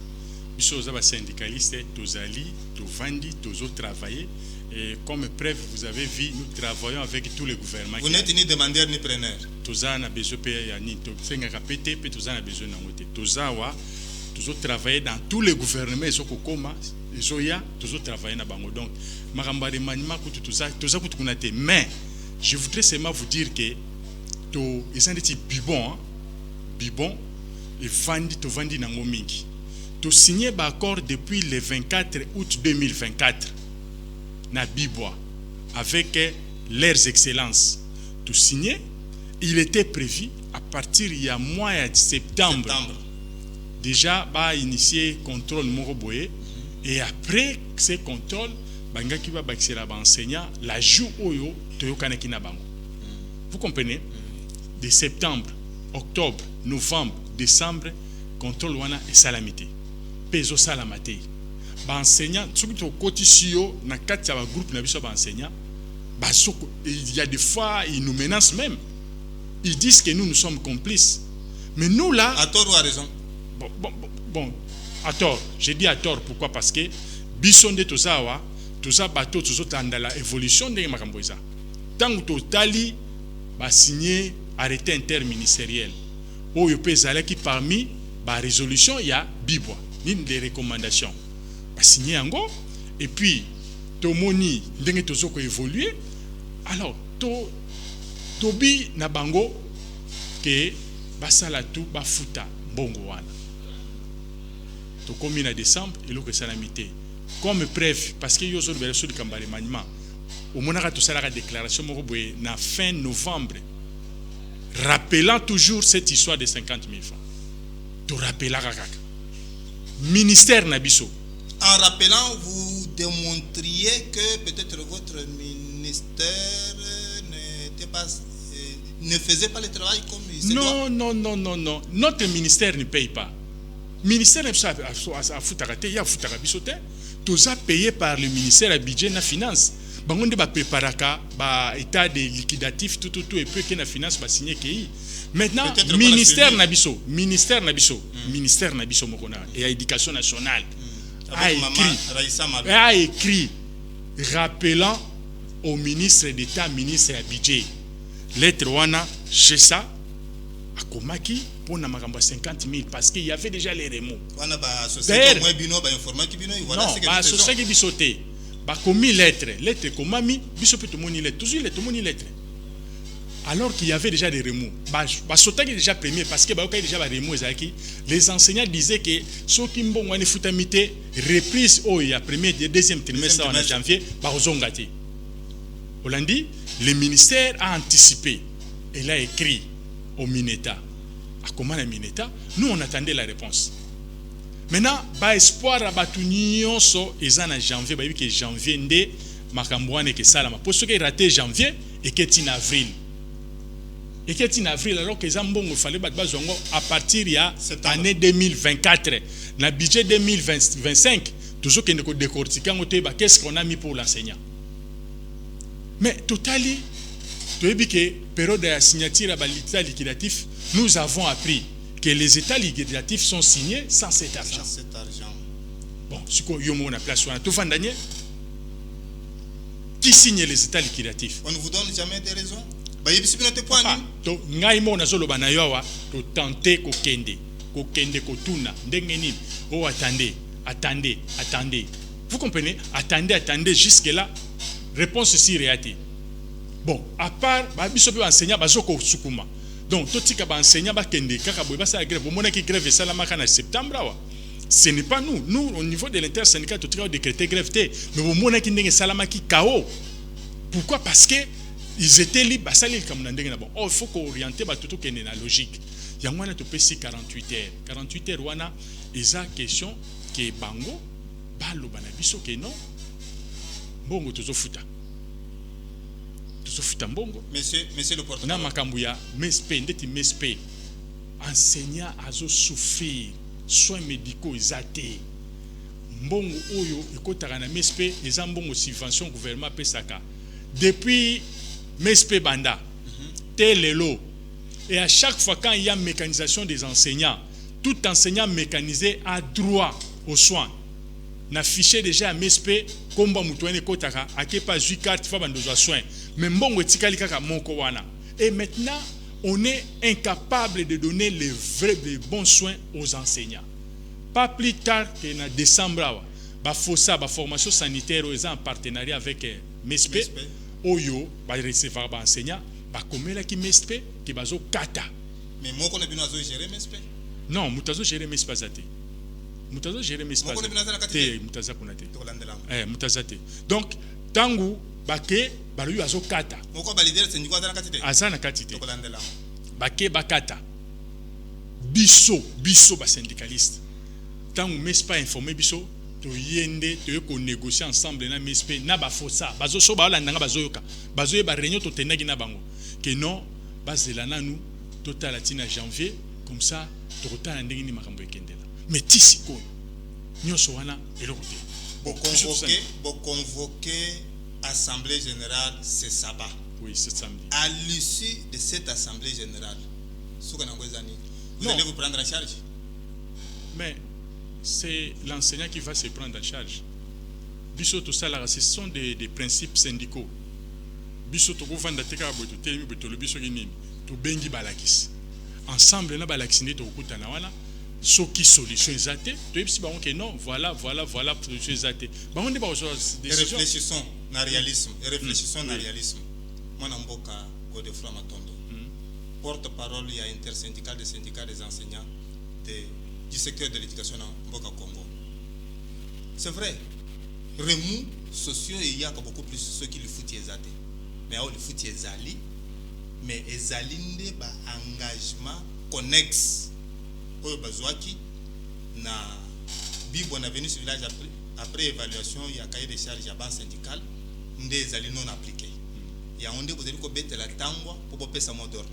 Biso za ba syndicaliste tozali, tovandi, tozo travailler et comme preuve vous avez vu nous travaillons avec tous les gouvernements. Vous n'êtes ni demandeur ni preneur. Toza na besoin pe ya ni to senga kapete pe toza na besoin na ngote. Toza wa tozo travailler dans tous les gouvernements ezoko koma Zoya, toujours travailler na bango. Donc, maramba de manima kutu tout ça kutu kunate. Mais, je voudrais seulement vous dire que to ils ont dit bibon, bibon et vandi nango mingi. To signé ba accord depuis le 24 août 2024 na Bibois avec leurs excellences. To signé, il était prévu à partir il y a mois de septembre. déjà ba initier contrôle moko boye et après ces contrôles bangaki ba bakisela ba enseignant la jour oyo toyokanaki na bango. Vous comprenez? De septembre, octobre, novembre, décembre, contrôle wana et salamité. Peso salamate. Ba enseignant soki to kotisio na kati ya ba groupe na biso ba enseignant, ba soko il y a des fois ils nous menacent même. Ils disent que nous sommes complices. Mais nous là, à tort ou à raison? Bon, à tort. Je dis à tort pourquoi? Parce que bisonde tozawa, toza bateau tozotanda la évolution de makambo eza. Tant que totali ba signé arrêté interministériel. Oyo pe zalaki parmi ba résolution ya bibwa, ni des recommandations. Ba signé yango et puis tomoni ndenge tozoko évoluer. Alors tobi na bango que basala tout bafuta mbongo wana. To komi na décembre eloko salamité. Comme preuve parce que yo zo le sur le kambale maniement. Au monaka to sala déclaration moko boye na fin novembre. Rappelant toujours cette histoire de 50 000 francs. To rappela kaka. Ministère nabiso. En rappelant, vous démontriez que peut-être votre ministère ne faisait pas le travail comme il se doit. Non. Notre ministère ne paye pas. Le ministère a payé par le ministère à budget na finance. Bangonde ba préparaka ba état de liquidatif tout et peu que na finance ba signer ki. Maintenant ministère nabiso mokona et à éducation nationale a écrit rappelant au ministre d'État, ministre à budget, lettre wana chez ça à Komaki pour na makambo 50 000 parce qu'il y avait déjà les remous. Wana ba société moi bino ba informatique bino voilà ce que ba société bisoté ba commis lettre komami biso peut moni lettre toujours lettre moni lettre. Alors qu'il y avait déjà des remous. Ba sotaki déjà premier parce que ba okay déjà ba remous ezaki les enseignants disaient que ceux qui mbongo ane futamité reprise au ya premier et deuxième trimestre en janvier ba ozongati. Hollandi, le ministère a anticipé. Il a écrit au Mineta. À comment la Mineta? Nous, on attendait la réponse. Maintenant, ba espoir à Batunion so ezan en janvier, ba que janvier ndé makambouane que salama. Pour ceux qui raté janvier et qui est en avril. Et qui est en avril alors que Zambongo fallait battre bazongo à partir de l'année 2024. Dans le budget 2025, toujours que nous décortiquons qu'est-ce qu'on a mis pour l'enseignant. Mais totalement, tu as vu que période de la signature à l'état liquidatif, nous avons appris que les états liquidatifs sont signés sans cet argent. Bon, ce qu'on a a place sur un tout fin d'année. Qui signe les états liquidatifs? On ne vous donne jamais des raisons. Donc, ngaimo na zolo banayowa to tenter kokende kotuna ndengeni. Oh attendez. Vous comprenez? Attendez jusque là. Réponse ici réalité. Bon, à part biso pe enseignant bazoko sukuma. Donc totika ba enseignant ba kende kaka boy ba sa grève. Bon mona ki grève ça la makana septembre wa. Ce n'est pas nous. Nous au niveau de l'intersyndicat totika décréter grève té. Mais bon mona ki ndenge salama ki KO. Pourquoi? Parce que ils étaient libres, bon, il faut qu'orienter tout qui est la logique. Il y a moins de 48 heures. 48 heures, wana, ils ont question que bango, balo banabiso que non, bongo tozo futa bongo. Monsieur le porte-parole. On a makambuya, mespe, ndeti mespe, enseignant azo souffrir, soins médicaux exaté. Mbongo oyo ekotaka na mespe, eza mbongo subvention gouvernement pesaka. Depuis MESP Banda, Telelo. Et à chaque fois quand il y a mécanisation des enseignants, tout enseignant mécanisé a droit aux soins. N'affiché déjà à MESP, Komba Moutouane Kotaka, à qui pas 8 cartes, il faut soins. Mais bon, et maintenant, on est incapable de donner les bons soins aux enseignants. Pas plus tard qu'en décembre, la formation sanitaire en partenariat avec MESP. Oyo ba recevoir ba enseignant ba komela ki mespe ki bazo kata. Mais moi qu'on a bien gérer mespe. Non, mutazo gérer mespe zate. Mutazo gérer mespe. Moi qu'on a bien zate. Mutaza kunate. Mutazate. Donc tangu bake balu azo kata. Moi qu'on valider syndicat dans la quantité. Azana quantité. Bake bakata. biso ba syndicaliste tant on n'est pas informé biso to yende to négocier ensemble na MSP na ba fossa bazo so ba landanga bazo yoka bazo ye ba réunion to tenaki na bango que non bazela nanu total atina janvier comme ça to rotana ndenge ni makambo ekendela mais tisiko nyoso wana eloko te Bon convoquer assemblée générale ce sabbat. Oui, c'est samedi. À l'issue de cette assemblée générale, vous allez vous prendre en charge. Mais c'est l'enseignant qui va se prendre en charge. Biso to sala, ce sont des principes syndicaux. Biso to vanda teka boto telemi boto le biso kinini to bengi balakis. Ensemble na balakis ne to kuta na wana. Ce qui solution exacte, tu sais pas que non, voilà solution exacte. Réfléchissons na réalisme, réfléchissons na réalisme. Moi namboka Godefroid Matondo. Porte-parole il y a intersyndical des syndicats des enseignants du secteur de l'éducation en Mboka Congo. C'est vrai. Remous sociaux il y a beaucoup plus ceux qui le foutent exacte. Mais on le fout ezali, mais ezali ne ba engagement connexe. Oyo bazwaki na bibo na venu sur village après évaluation il y a cahier de charge ya ban syndical ndé ezali non appliqué ya onde vous allez ko betela tangwa pour pesa mot d'ordre.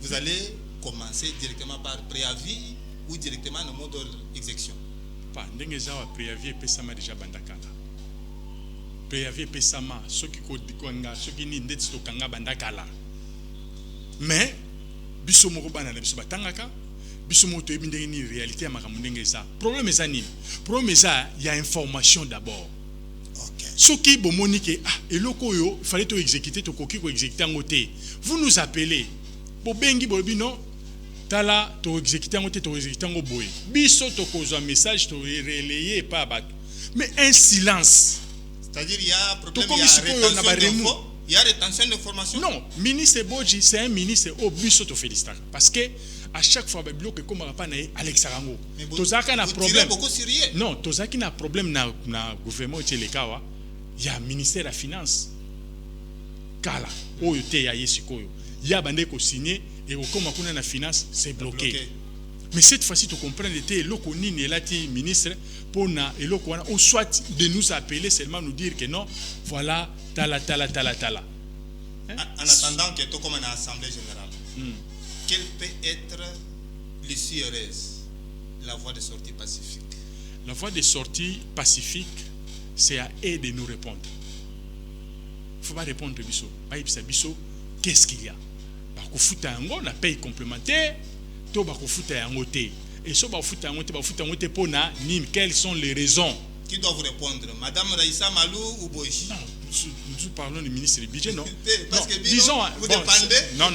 Vous allez commencer directement par préavis ou directement en mot d'ordre exécution. Pas ndenge za wa préavis pesa ma déjà bandakala. Préavis pesa ma soki ko dikonga soki ni ndeti to kanga bandakala. Mais biso moko bana na biso batangaka biso moto yebi ndenge ni réalité ya makambo ndenge eza problème eza nini problème eza ya information d'abord. OK soki bomoni ke eloko yo fallait to exécuter to koki ko exécuter en côté vous nous appelez bo bengi bo bino tala to exécuter en côté to exécuter en boye biso to kozwa message to relayer pas bato mais un silence, c'est-à-dire il y a problème il y a rétention d'informations. Non, ministre Boji, c'est un ministre au biso to félicite. Parce que à chaque fois, bloqué comme Alex Arango. Tozaka na problème. Non, Tozaki na problème na gouvernement Tchelekawa. Il y a ministère de la finance. Kala, oyote ya yesikoyo. Il y a bandé ko signé et comme on a la finance, c'est bloqué. Mais cette fois-ci, tu comprends, était loko nini elati ministre pour na eloko wana ou soit de nous appeler seulement nous dire que non, voilà tala. Hein? En attendant que tu commences à l'Assemblée générale, quelle peut être l'issue heureuse? La voie de sortie pacifique. La voie de sortie pacifique, c'est à eux de nous répondre. Il ne faut pas répondre biso. Biso, qu'est-ce qu'il y a? On a paye complémentaire. Et so quelles sont les raisons? Qui doit vous répondre? Madame Raïssa Malou ou Boichi? Non, nous parlons du ministre du budget, non? Parce que disons, vous dépendez. Non.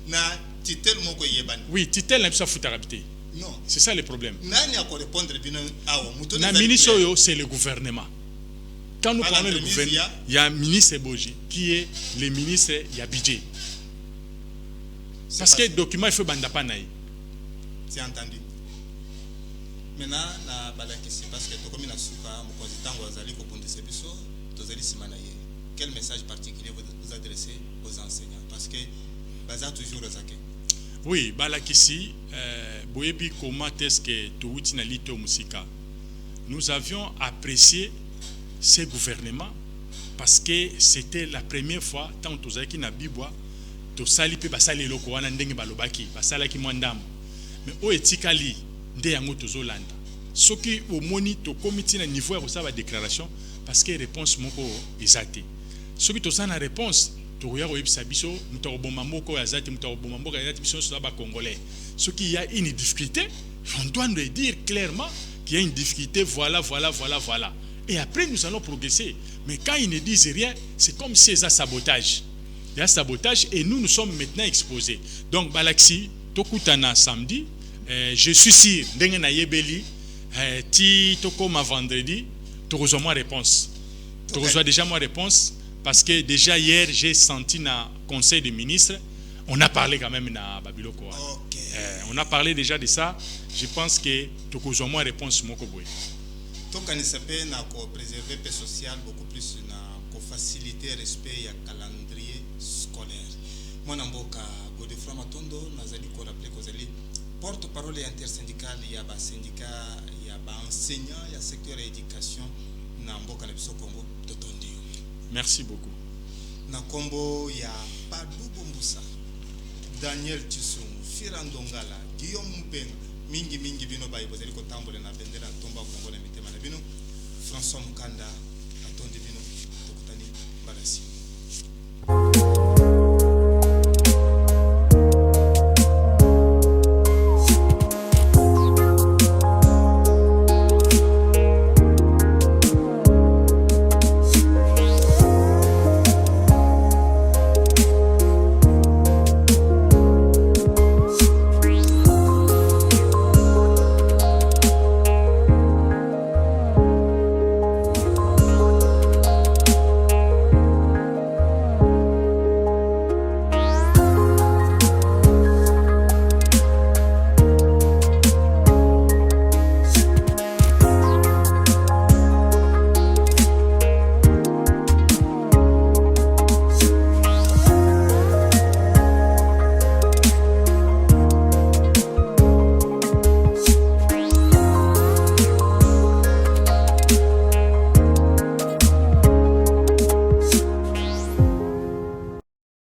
Na titel moko yebani. Oui, titel n'a pas futarabité. Non. C'est ça le problème. Nani a répondre bino awo muto na ministre yo c'est le gouvernement. Quand nous parlons du gouvernement, il y a un ministre Boji qui est le ministre ya budget. Parce que le document il faut bandapa naï. C'est entendu. Maintenant na balakisi parce que comme na suka mo konzitango azali ko bundisa biso tozali simanaye. Quel message particulier vous adressez aux enseignants parce que baza toujours azake. Oui, balakisi boyebi comment est-ce que touti na lito musika. Nous avions apprécié ce gouvernement parce que c'était la première fois tant tozaki na bibwa to sali pe basali loko wana ndenge balobaki basalaki mwandam mais o etikali nde yango tozolanda soki omoni to komiti na niveau ya kosala déclaration parce que réponse moko ezate soki to sana réponse to ya koyebisa biso muto bomba moko ya zate muto bomba moko ya zate biso so ba congolais soki il y a une difficulté on doit le dire clairement qu'il y a une difficulté voilà et après nous allons progresser mais quand ils ne disent rien c'est comme si c'est un sabotage. Il y a sabotage et nous sommes maintenant exposés. Donc, Balaxi, Tokutana samedi, je suis sûr, Dengena Yebeli, ti Tokoma vendredi, tu reçois ma réponse. Tu reçois déjà ma réponse parce que déjà hier, j'ai senti dans le conseil des ministres, on a parlé quand même dans Babiloko. On a parlé déjà de ça. Je pense que tu reçois ma réponse. Donc, on espère préserver le social beaucoup plus, faciliter le respect et le calendrier scolaire. mwana mboka Godefroid Matondo nazali ko rappeler que ozali porte-parole intersyndicale ya ba syndicat ya ba enseignant ya secteur ya éducation na mboka na biso Congo totondi. Merci beaucoup. Na kombo ya Padou Bombusa, Daniel Tissou, Firandongala, Guillaume Moubenga, mingi bino bayi bozali ko tambola na bendera tomba Congo na mitema na bino, François Mukanda